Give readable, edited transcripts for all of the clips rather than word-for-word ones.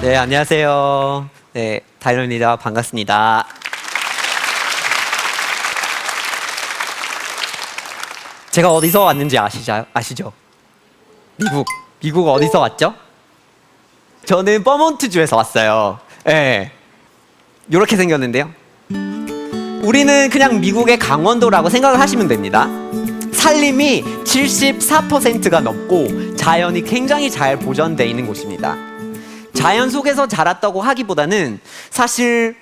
네, 안녕하세요. 네, 다이너입니다. 반갑습니다. 제가 어디서 왔는지 아시죠? 미국 어디서 왔죠? 저는 버몬트주에서 왔어요. 네, 이렇게 생겼는데요. 우리는 그냥 미국의 강원도라고 생각을 하시면 됩니다. 산림이 74%가 넘고 자연이 굉장히 잘 보존되어 있는 곳입니다. 자연 속에서 자랐다고 하기보다는 사실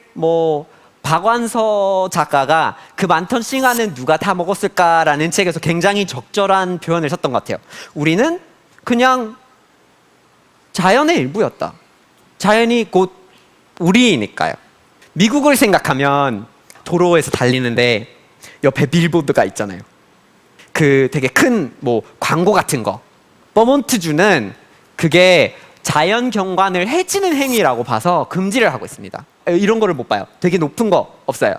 박완서 작가가 그 많던 싱아는 누가 다 먹었을까라는 책에서 굉장히 적절한 표현을 썼던 것 같아요. 우리는 그냥 자연의 일부였다. 자연이 곧 우리이니까요. 미국을 생각하면 도로에서 달리는데 옆에 빌보드가 있잖아요. 그 되게 큰 광고 같은 거. 버몬트주는 그게 자연 경관을 해치는 행위라고 봐서 금지를 하고 있습니다. 이런 거를 못 봐요. 되게 높은 거 없어요.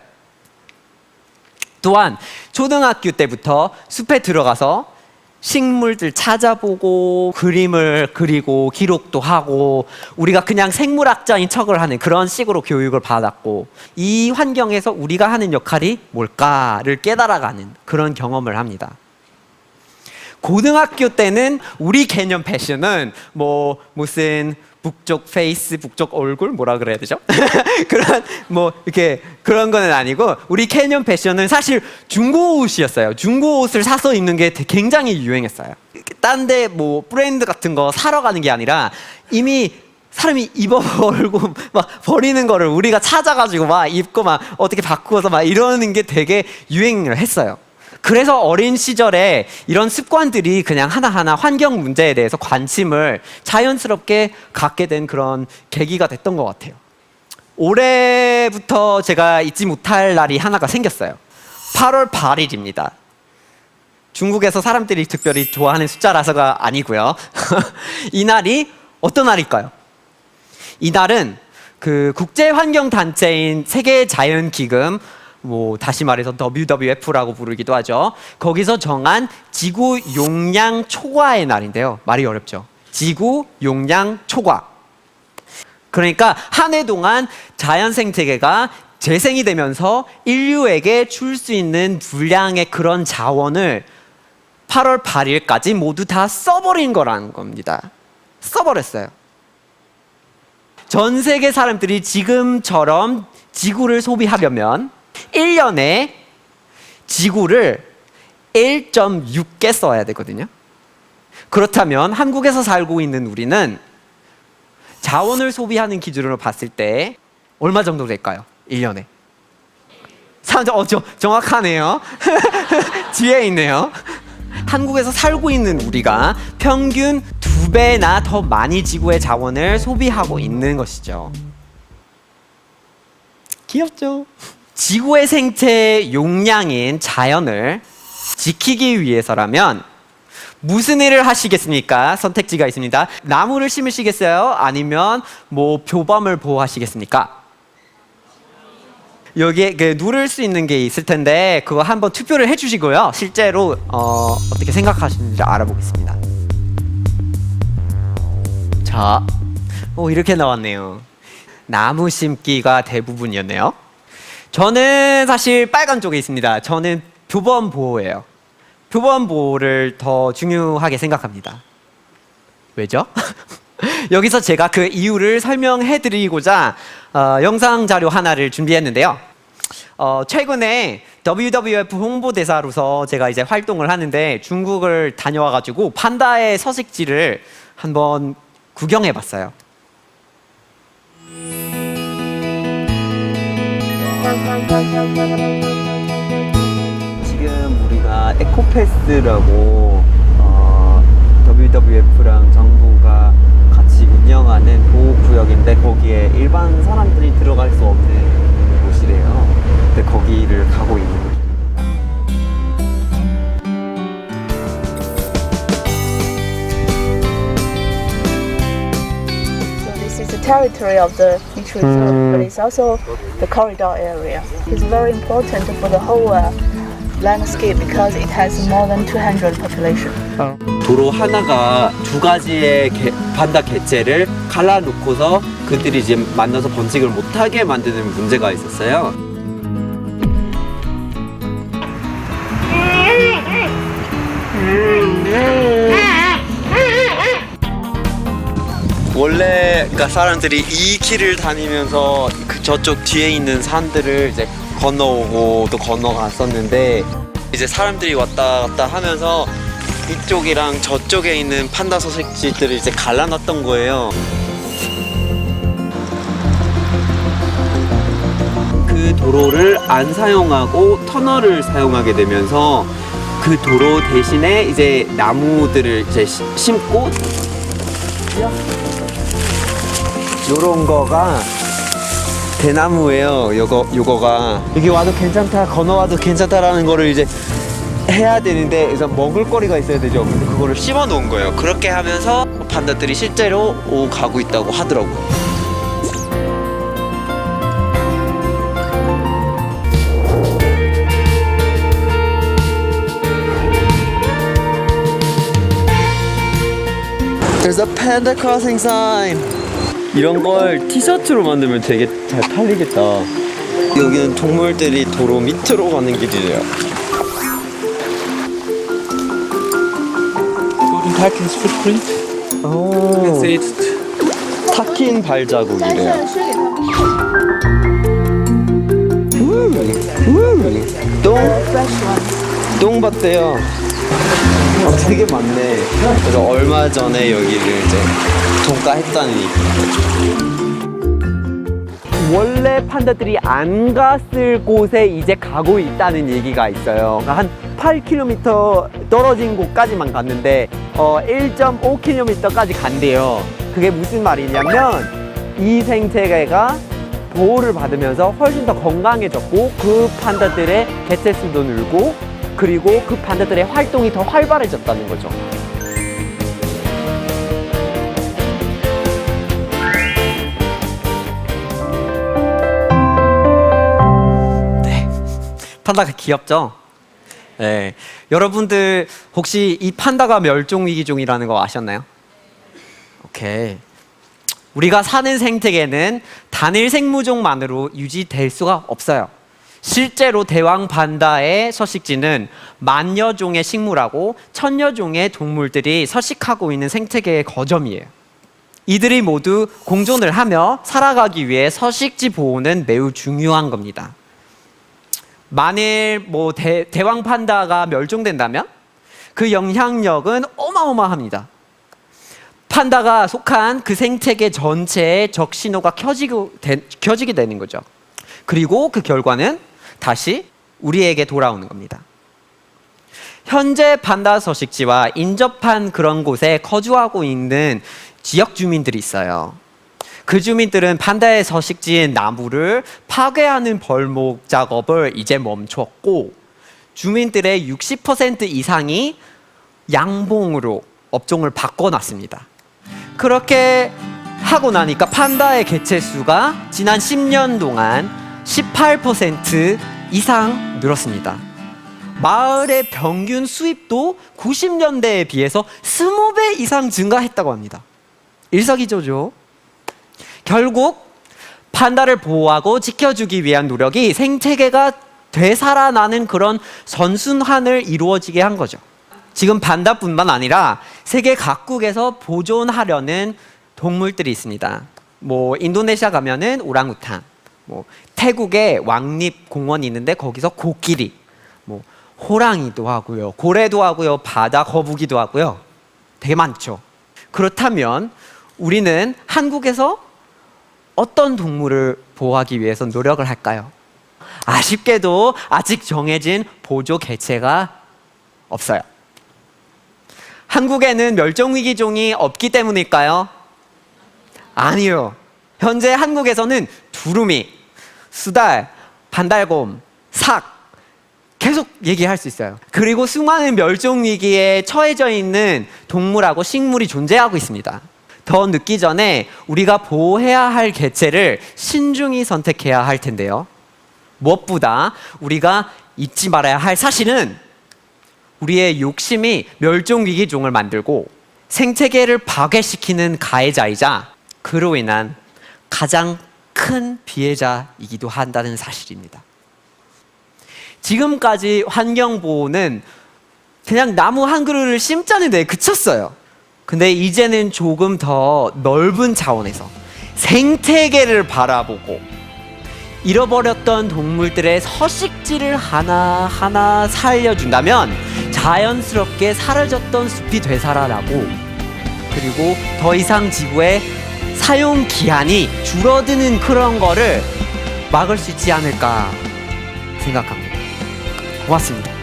또한 초등학교 때부터 숲에 들어가서 식물들 찾아보고 그림을 그리고 기록도 하고 우리가 그냥 생물학자인 척을 하는 그런 식으로 교육을 받았고, 이 환경에서 우리가 하는 역할이 뭘까를 깨달아가는 그런 경험을 합니다. 고등학교 때는 우리 개념 패션은 무슨 북쪽 페이스, 북쪽 얼굴 뭐라 그래야 되죠? 그런 이렇게 그런 거는 아니고, 우리 개념 패션은 사실 중고 옷이었어요. 중고 옷을 사서 입는 게 굉장히 유행했어요. 딴 데 브랜드 같은 거 사러 가는 게 아니라 이미 사람이 입어버리고 막 버리는 거를 우리가 찾아가지고 막 입고 막 어떻게 바꾸어서 막 이러는 게 되게 유행을 했어요. 그래서 어린 시절에 이런 습관들이 그냥 하나하나 환경 문제에 대해서 관심을 자연스럽게 갖게 된 그런 계기가 됐던 것 같아요. 올해부터 제가 잊지 못할 날이 하나가 생겼어요. 8월 8일입니다. 중국에서 사람들이 특별히 좋아하는 숫자라서가 아니고요. 이 날이 어떤 날일까요? 이 날은 그 국제환경단체인 세계자연기금, 다시 말해서 WWF라고 부르기도 하죠. 거기서 정한 지구 용량 초과의 날인데요. 말이 어렵죠. 지구 용량 초과. 그러니까 한 해 동안 자연 생태계가 재생이 되면서 인류에게 줄 수 있는 분량의 그런 자원을 8월 8일까지 모두 다 써버린 거라는 겁니다. 써버렸어요. 전 세계 사람들이 지금처럼 지구를 소비하려면 1년에 지구를 1.6개 써야 되거든요. 그렇다면 한국에서 살고 있는 우리는 자원을 소비하는 기준으로 봤을 때 얼마 정도 될까요? 1년에. 정확하네요. 뒤에 있네요. 한국에서 살고 있는 우리가 평균 2배나 더 많이 지구의 자원을 소비하고 있는 것이죠. 귀엽죠? 지구의 생체 용량인 자연을 지키기 위해서라면 무슨 일을 하시겠습니까? 선택지가 있습니다. 나무를 심으시겠어요? 아니면 표범을 보호하시겠습니까? 여기에 누를 수 있는 게 있을 텐데 그거 한번 투표를 해주시고요. 실제로 어떻게 생각하시는지 알아보겠습니다. 자, 이렇게 나왔네요. 나무 심기가 대부분이었네요. 저는 사실 빨간 쪽에 있습니다. 저는 표범 보호예요. 표범 보호를 더 중요하게 생각합니다. 왜죠? 여기서 제가 그 이유를 설명해 드리고자 영상 자료 하나를 준비했는데요. 최근에 WWF 홍보대사로서 제가 이제 활동을 하는데 중국을 다녀와가지고 판다의 서식지를 한번 구경해 봤어요. 지금 우리가 에코패스라고 WWF랑 정부가 같이 운영하는 보호구역인데 거기에 일반 사람들이 들어갈 수 없는 곳이래요. 근데 거기를 가고 있는 곳입니다. So this is a territory of the nature reserve, but it's also the corridor area. It's very important for the whole landscape because it has more than 200 population. 도로 하나가 두 가지의 판다 개체를 갈라놓고서 그들이 이제 만나서 번식을 못하게 만드는 문제가 있었어요. 원래 그러니까 사람들이 이 길을 다니면서 그 저쪽 뒤에 있는 산들을 이제 건너오고 또 건너갔었는데 이제 사람들이 왔다 갔다 하면서 이쪽이랑 저쪽에 있는 판다 서식지들을 이제 갈라놨던 거예요. 그 도로를 안 사용하고 터널을 사용하게 되면서 그 도로 대신에 이제 나무들을 이제 심고 요런 거가 대나무예요. 요거가 여기 와도 괜찮다, 건너와도 괜찮다라는 거를 이제 해야 되는데 그래서 먹을 거리가 있어야 되죠. 근데 그거를 심어 놓은 거예요. 그렇게 하면서 판다들이 실제로 가고 있다고 하더라고요. There's a panda crossing sign. 이런 걸 티셔츠로 만들면 되게 잘 팔리겠다. 여기는 동물들이 도로 밑으로 가는 길이래요. Takin's footprint. 오, Say it's 타킨 발자국이래요. 똥 봤대요. 되게 많네. 그래서 얼마 전에 여기를 이제 통과했다니. 원래 판다들이 안 갔을 곳에 이제 가고 있다는 얘기가 있어요. 그러니까 한 8km 떨어진 곳까지만 갔는데 1.5km까지 간대요. 그게 무슨 말이냐면 이 생태계가 보호를 받으면서 훨씬 더 건강해졌고 그 판다들의 개체 수도 늘고 그리고 그 판다들의 활동이 더 활발해졌다는 거죠. 네, 판다가 귀엽죠? 네, 여러분들 혹시 이 판다가 멸종위기종이라는 거 아셨나요? 오케이. 우리가 사는 생태계는 단일 생물종만으로 유지될 수가 없어요. 실제로 대왕 판다의 서식지는 만여 종의 식물하고 천여 종의 동물들이 서식하고 있는 생태계의 거점이에요. 이들이 모두 공존을 하며 살아가기 위해 서식지 보호는 매우 중요한 겁니다. 만일 대왕 판다가 멸종된다면 그 영향력은 어마어마합니다. 판다가 속한 그 생태계 전체에 적신호가 켜지게 되는 거죠. 그리고 그 결과는 다시 우리에게 돌아오는 겁니다. 현재 판다 서식지와 인접한 그런 곳에 거주하고 있는 지역 주민들이 있어요. 그 주민들은 판다의 서식지인 나무를 파괴하는 벌목 작업을 이제 멈췄고 주민들의 60% 이상이 양봉으로 업종을 바꿔놨습니다. 그렇게 하고 나니까 판다의 개체 수가 지난 10년 동안 18% 이상 늘었습니다. 마을의 평균 수입도 90년대에 비해서 20배 이상 증가했다고 합니다. 일석이조죠. 결국 판다를 보호하고 지켜주기 위한 노력이 생태계가 되살아나는 그런 선순환을 이루어지게 한 거죠. 지금 판다뿐만 아니라 세계 각국에서 보존하려는 동물들이 있습니다. 인도네시아 가면은 오랑우탄, 태국에 왕립공원이 있는데 거기서 코끼리, 호랑이도 하고요, 고래도 하고요, 바다 거북이도 하고요. 되게 많죠. 그렇다면 우리는 한국에서 어떤 동물을 보호하기 위해서 노력을 할까요? 아쉽게도 아직 정해진 보조 개체가 없어요. 한국에는 멸종위기종이 없기 때문일까요? 아니요. 현재 한국에서는 두루미, 수달, 반달곰, 삭 계속 얘기할 수 있어요. 그리고 수많은 멸종위기에 처해져 있는 동물하고 식물이 존재하고 있습니다. 더 늦기 전에 우리가 보호해야 할 개체를 신중히 선택해야 할 텐데요. 무엇보다 우리가 잊지 말아야 할 사실은 우리의 욕심이 멸종위기종을 만들고 생태계를 파괴시키는 가해자이자 그로 인한 가장 큰 피해자이기도 한다는 사실입니다. 지금까지 환경보호는 그냥 나무 한 그루를 심자는 데에 그쳤어요. 근데 이제는 조금 더 넓은 차원에서 생태계를 바라보고 잃어버렸던 동물들의 서식지를 하나하나 살려준다면 자연스럽게 사라졌던 숲이 되살아나고 그리고 더 이상 지구의 사용 기한이 줄어드는 그런 거를 막을 수 있지 않을까 생각합니다. 고맙습니다.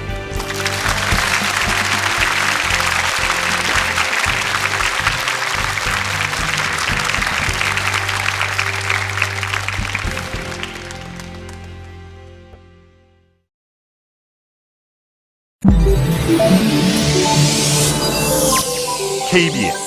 KBS